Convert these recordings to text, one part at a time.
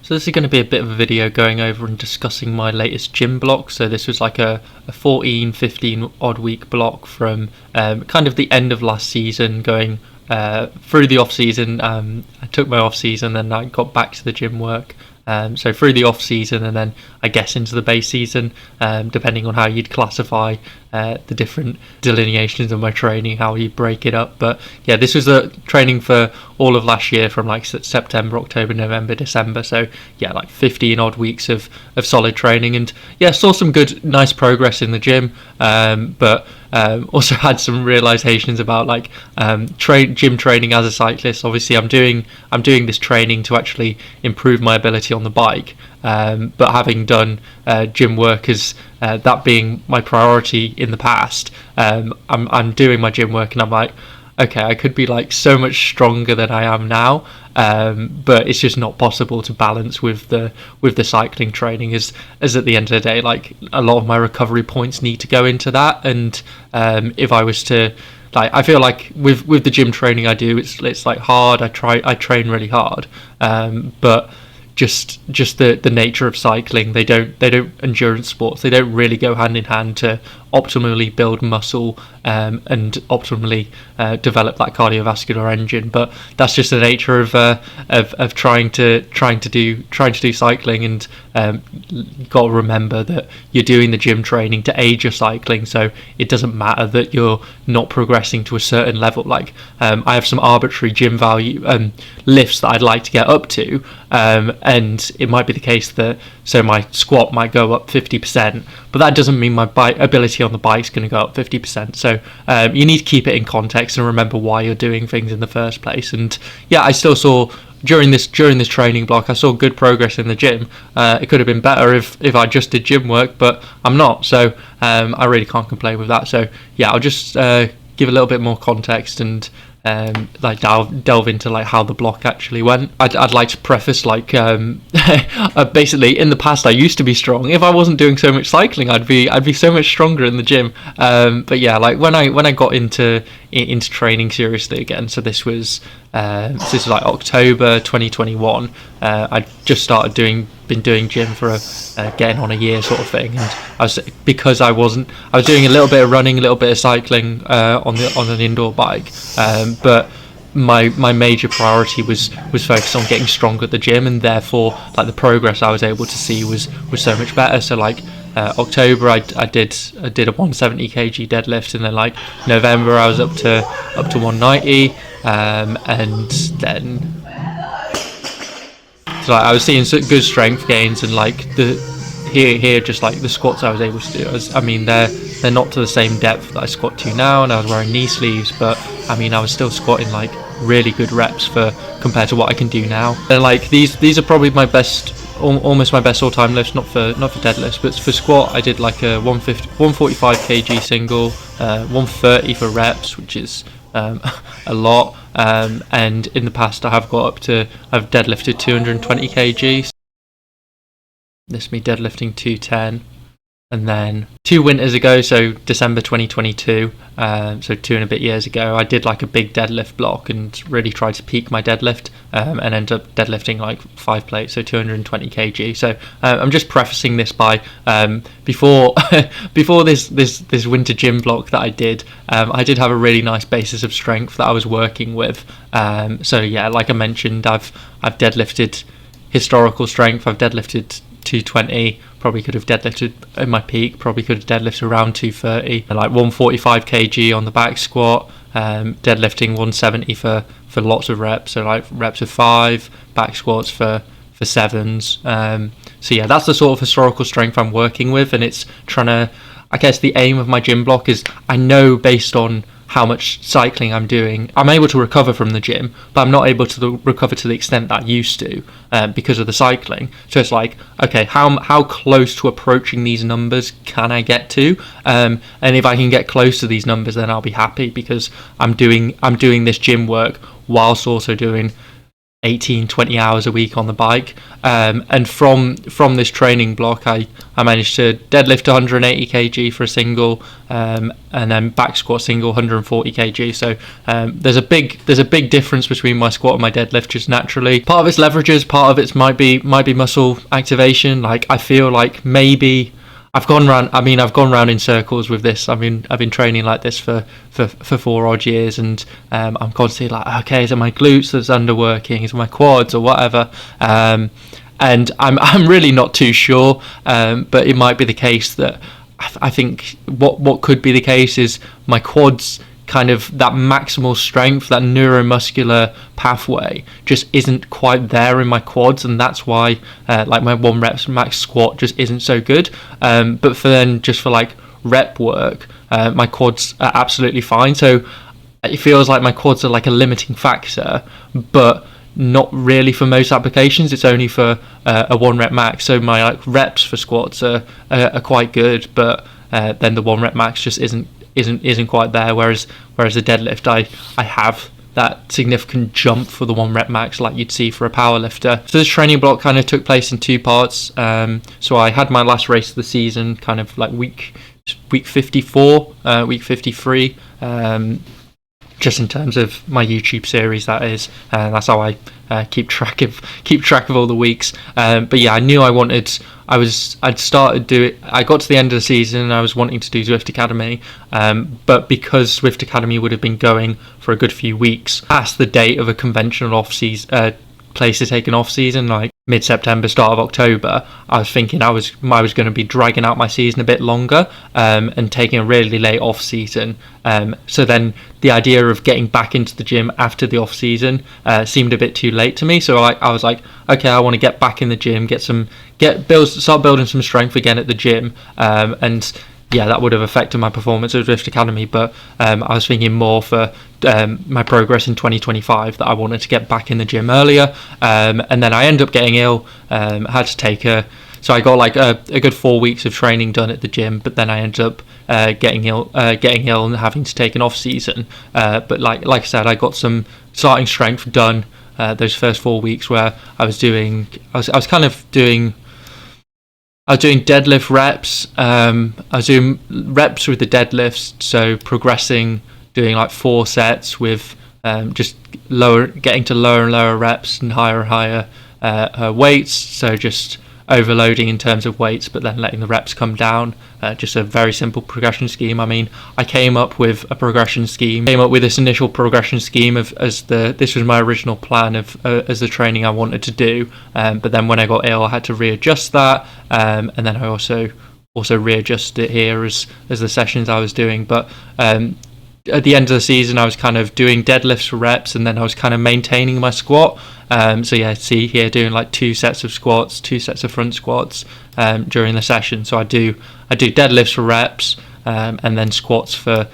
So this is going to be a bit of a video going over and discussing my latest gym block. So this was like a 14, 15 odd week block from kind of the end of last season going through the off season. I took my off season and I got back to the gym work. So through the off season and then I guess into the base season, depending on how you'd classify the different delineations of my training, how you break it up. But yeah, this was the training for all of last year from like September, October, November, December. So yeah, like 15 odd weeks of solid training, and yeah, saw some good, nice progress in the gym. But also had some realizations about like gym training as a cyclist. Obviously, I'm doing this training to actually improve my ability on the bike. But having done gym work as that being my priority in the past, I'm doing my gym work and I'm like, okay, I could be like so much stronger than I am now, but it's just not possible to balance with the cycling training. As at the end of the day, like a lot of my recovery points need to go into that, and if I was to I feel like with the gym training I do, it's like hard. I train really hard, but just the nature of cycling, they don't endurance sports, they don't really go hand in hand to optimally build muscle and optimally develop that cardiovascular engine. But that's just the nature of trying to do cycling. And you've got to remember that you're doing the gym training to aid your cycling, so it doesn't matter that you're not progressing to a certain level. Like I have some arbitrary gym value lifts that I'd like to get up to, and it might be the case that my squat might go up 50%, but that doesn't mean my ability on the bike is going to go up 50%. So you need to keep it in context and remember why you're doing things in the first place. And yeah, I still saw during this training block, I saw good progress in the gym. It could have been better if I just did gym work, but I'm not, so I really can't complain with that. So yeah, I'll just give a little bit more context and like delve into like how the block actually went. I'd like to preface like basically in the past I used to be strong. If I wasn't doing so much cycling, I'd be so much stronger in the gym. But yeah, like when I got into training seriously again, so this was like October 2021. I just started been doing gym for getting on a year sort of thing, and I was doing a little bit of running, a little bit of cycling on an indoor bike, but my major priority was focused on getting stronger at the gym, and therefore like the progress I was able to see was so much better. So like October I did a 170 kg deadlift, and then like November I was up to 190, and then so like, I was seeing good strength gains, and like here just like the squats I was able to do, I mean they're not to the same depth that I squat to now, and I was wearing knee sleeves, but I mean I was still squatting like really good reps compared to what I can do now. And like these are probably my best, almost my best all-time lifts, not for deadlifts, but for squat I did like a 145 kg single, 130 for reps, which is a lot, and in the past I've deadlifted 220 kg. This is me deadlifting 210. And then 2 winters ago, so December 2022, so 2 and a bit years ago, I did like a big deadlift block and really tried to peak my deadlift, and ended up deadlifting like 5 plates, so 220 kg. So I'm just prefacing this by before this winter gym block that I did have a really nice basis of strength that I was working with. So yeah, like I mentioned, I've deadlifted historical strength. I've deadlifted 220, probably could have deadlifted in my peak, probably could have deadlifted around 230, and like 145 kg on the back squat, deadlifting 170 for lots of reps, so like reps of 5, back squats for 7s. So yeah, that's the sort of historical strength I'm working with, and it's trying to, I guess the aim of my gym block is, I know based on how much cycling I'm doing, I'm able to recover from the gym, but I'm not able to recover to the extent that I used to because of the cycling. So it's like, okay, how close to approaching these numbers can I get to? And if I can get close to these numbers, then I'll be happy, because I'm doing this gym work whilst also doing 18-20 hours a week on the bike, and from this training block I managed to deadlift 180 kg for a single, and then back squat single 140 kg. So there's a big difference between my squat and my deadlift just naturally. Part of it's leverages, part of it might be muscle activation. Like I feel like maybe I've gone round in circles with this. I've been training like this for 4 odd years, and I'm constantly like, okay, is it my glutes that's underworking? Is it my quads or whatever? And I'm really not too sure. But it might be the case that I think what could be the case is my quads, kind of that maximal strength, that neuromuscular pathway just isn't quite there in my quads, and that's why like my 1 reps max squat just isn't so good. But for like rep work, my quads are absolutely fine. So it feels like my quads are like a limiting factor, but not really for most applications. It's only for a 1 rep max. So my like reps for squats are quite good, but then the 1 rep max just isn't quite there, whereas the deadlift I have that significant jump for the 1 rep max like you'd see for a power lifter. So this training block kind of took place in 2 parts. So I had my last race of the season kind of like week 54, week 53, just in terms of my YouTube series, that is. That's how I keep track of all the weeks. But yeah, I knew I got to the end of the season and I was wanting to do Zwift Academy, but because Zwift Academy would have been going for a good few weeks past the date of a conventional off-season place to take an off-season, like mid-September, start of October, I was thinking I was going to be dragging out my season a bit longer, and taking a really late off-season. So then the idea of getting back into the gym after the off-season seemed a bit too late to me. So I was like, okay, I want to get back in the gym, start building some strength again at the gym, and yeah, that would have affected my performance at Zwift Academy, but I was thinking more for my progress in 2025 that I wanted to get back in the gym earlier, and then I ended up getting ill. Had to take so I got like a good 4 weeks of training done at the gym, but then I ended up getting ill and having to take an off season. But like I said, I got some starting strength done those first 4 weeks where I was doing deadlift reps. I was doing reps with the deadlifts, so progressing, doing like 4 sets with just getting to lower and lower reps and higher weights. So just overloading in terms of weights, but then letting the reps come down. Just a very simple progression scheme. I mean, I came up with this initial progression scheme this was my original plan as the training I wanted to do. But then when I got ill, I had to readjust that, and then I also readjusted it here as the sessions I was doing. But at the end of the season, I was kind of doing deadlifts for reps, and then I was kind of maintaining my squat. So yeah, see here, doing like 2 sets of squats, 2 sets of front squats during the session. So I do deadlifts for reps, and then squats for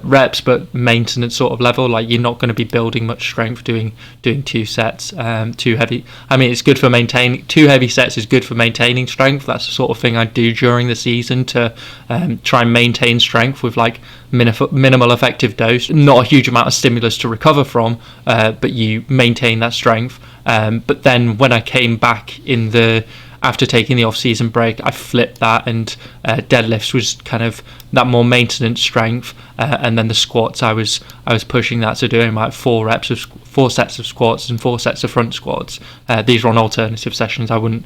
reps, but maintenance sort of level. Like you're not going to be building much strength doing 2 sets too heavy. I mean, it's good for maintaining. 2 heavy sets is good for maintaining strength. That's the sort of thing I do during the season to try and maintain strength with like minimal effective dose, not a huge amount of stimulus to recover from, but you maintain that strength. But then when I came back after taking the off-season break, I flipped that, and deadlifts was kind of that more maintenance strength, and then the squats I was pushing that, so doing like 4 sets of squats and 4 sets of front squats. These were on alternative sessions. I'd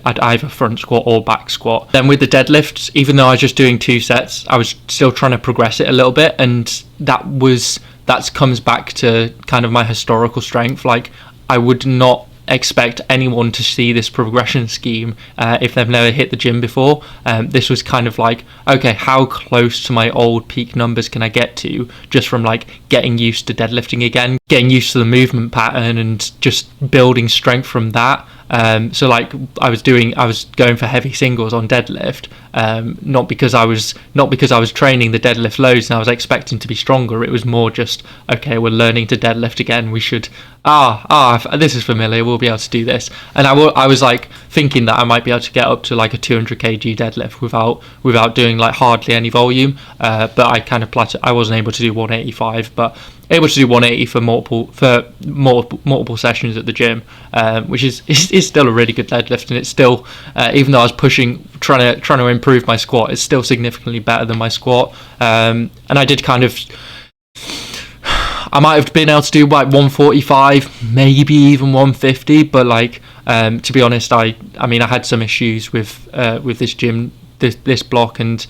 either front squat or back squat. Then with the deadlifts, even though I was just doing 2 sets, I was still trying to progress it a little bit, and that comes back to kind of my historical strength. Like I would not expect anyone to see this progression scheme if they've never hit the gym before. This was kind of like, okay, how close to my old peak numbers can I get to just from like getting used to deadlifting again, getting used to the movement pattern and just building strength from that. So like I was going for heavy singles on deadlift, not because I was training the deadlift loads and I was expecting to be stronger. It was more just, okay, we're learning to deadlift again. We should this is familiar. We'll be able to do this. And I was like thinking that I might be able to get up to like a 200 kg deadlift without doing like hardly any volume. But I kind of I wasn't able to do 185, but able to do 180 for multiple sessions at the gym, which is still a really good deadlift, and it's still, even though I was trying to improve my squat, it's still significantly better than my squat. And I did kind of, I might have been able to do like 145, maybe even 150, but like, to be honest, I mean I had some issues with this gym, this block, and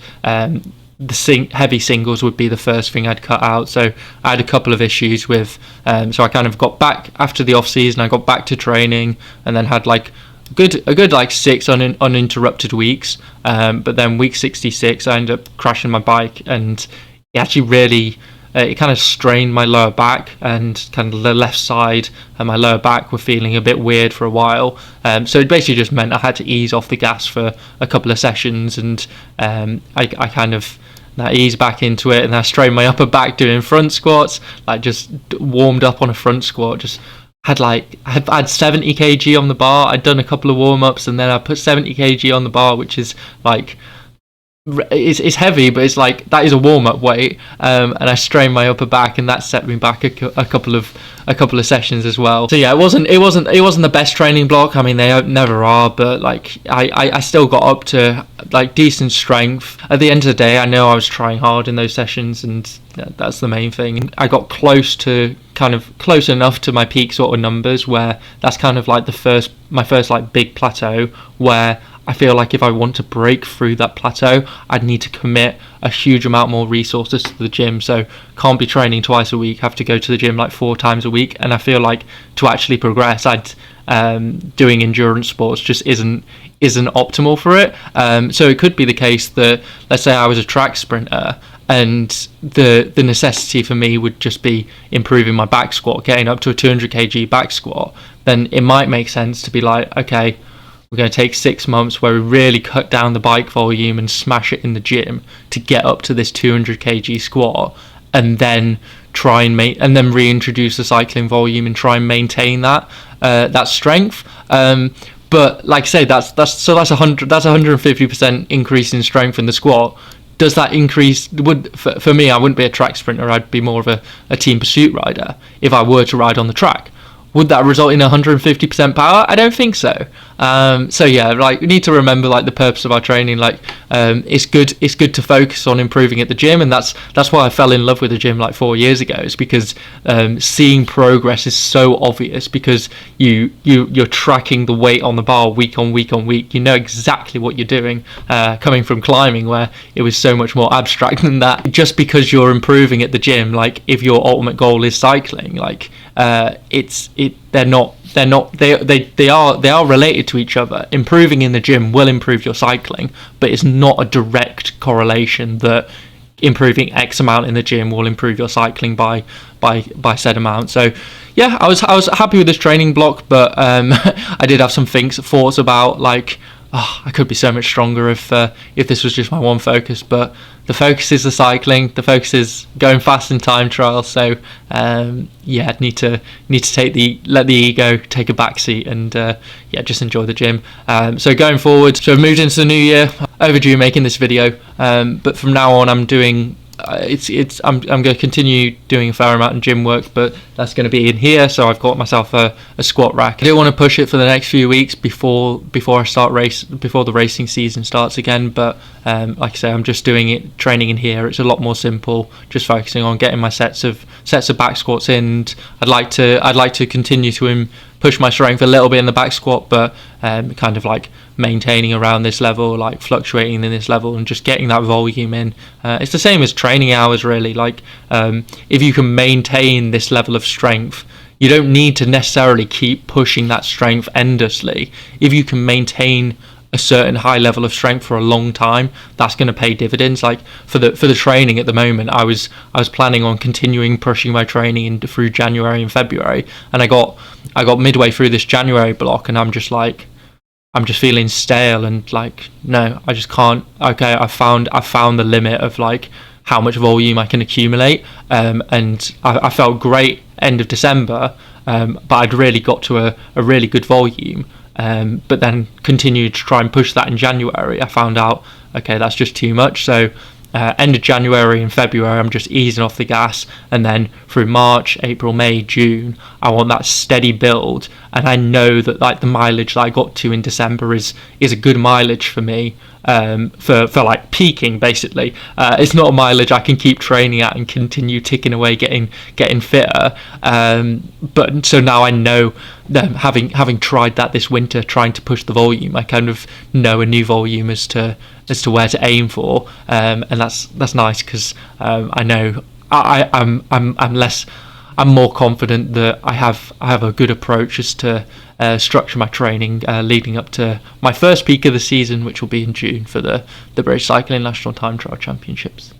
the heavy singles would be the first thing I'd cut out. So I had a couple of issues with, so I kind of got back after the off season. I got back to training, and then had like a good like 6 uninterrupted weeks. But then week 66, I ended up crashing my bike, and it actually really. It kind of strained my lower back, and kind of the left side and my lower back were feeling a bit weird for a while. So it basically just meant I had to ease off the gas for a couple of sessions, and I kind of eased back into it, and I strained my upper back doing front squats, like just warmed up on a front squat, just had 70 kg on the bar. I'd done a couple of warm-ups, and then I put 70 kg on the bar, which is like, it's heavy, but it's like that is a warm-up weight, and I strained my upper back, and that set me back a couple of sessions as well. So yeah, it wasn't the best training block. I mean, they never are, but like I still got up to like decent strength. At the end of the day, I know I was trying hard in those sessions, and that's the main thing. I got close enough to my peak sort of numbers, where that's kind of like my first like big plateau, where I feel like if I want to break through that plateau, I'd need to commit a huge amount more resources to the gym. So can't be training twice a week, have to go to the gym like 4 times a week. And I feel like to actually progress, doing endurance sports just isn't optimal for it. So it could be the case that, let's say I was a track sprinter, and the necessity for me would just be improving my back squat, getting up to a 200 kg back squat. Then it might make sense to be like, okay, we're going to take 6 months where we really cut down the bike volume and smash it in the gym to get up to this 200 kg squat, and then and then reintroduce the cycling volume and try and maintain that strength. But like I say, that's 150% increase in strength in the squat. Does that increase? For me, I wouldn't be a track sprinter. I'd be more of a team pursuit rider if I were to ride on the track. Would that result in 150% power? I don't think so. So yeah, like we need to remember like the purpose of our training. Like it's good to focus on improving at the gym, and that's why I fell in love with the gym like 4 years ago. It's because seeing progress is so obvious, because you're tracking the weight on the bar week on week on week. You know exactly what you're doing. Coming from climbing, where it was so much more abstract than that. Just because you're improving at the gym, like if your ultimate goal is cycling, like they are related to each other. Improving in the gym will improve your cycling, but it's not a direct correlation that improving X amount in the gym will improve your cycling by said amount. So yeah, I was happy with this training block, but I did have some thoughts about like, I could be so much stronger if this was just my one focus. But the focus is the cycling. The focus is going fast in time trials. So yeah, need to let the ego take a backseat and just enjoy the gym. So going forward, so I've moved into the new year. Overdue making this video, but from now on I'm doing. I'm going to continue doing a fair amount of gym work, but that's going to be in here. So I've got myself a squat rack. I do want to push it for the next few weeks before the racing season starts again. But like I say, I'm just doing it, training in here. It's a lot more simple, just focusing on getting my sets of back squats in. And I'd like to continue to push my strength a little bit in the back squat, but kind of like maintaining around this level, like fluctuating in this level and just getting that volume in. It's the same as training hours, really. Like if you can maintain this level of strength, you don't need to necessarily keep pushing that strength endlessly. If you can maintain a certain high level of strength for a long time, that's going to pay dividends. Like for the training at the moment, I was planning on continuing pushing my training through January and February, and I got midway through this January block, and I'm just feeling stale and like, no, I just can't. Okay, I found the limit of like how much volume I can accumulate, and I felt great end of December, but I'd really got to a really good volume. But then continued to try and push that in January. I found out, okay, that's just too much. So end of January and February, I'm just easing off the gas, and then through March, April, May, June, I want that steady build. And I know that like the mileage that I got to in December is a good mileage for me, for like peaking basically. It's not a mileage I can keep training at and continue ticking away, getting fitter. But so now I know, having tried that this winter, trying to push the volume, I kind of know a new volume as to where to aim for, and that's nice, because I know I'm more confident that I have a good approach as to structure my training leading up to my first peak of the season, which will be in June for the British Cycling National Time Trial Championships.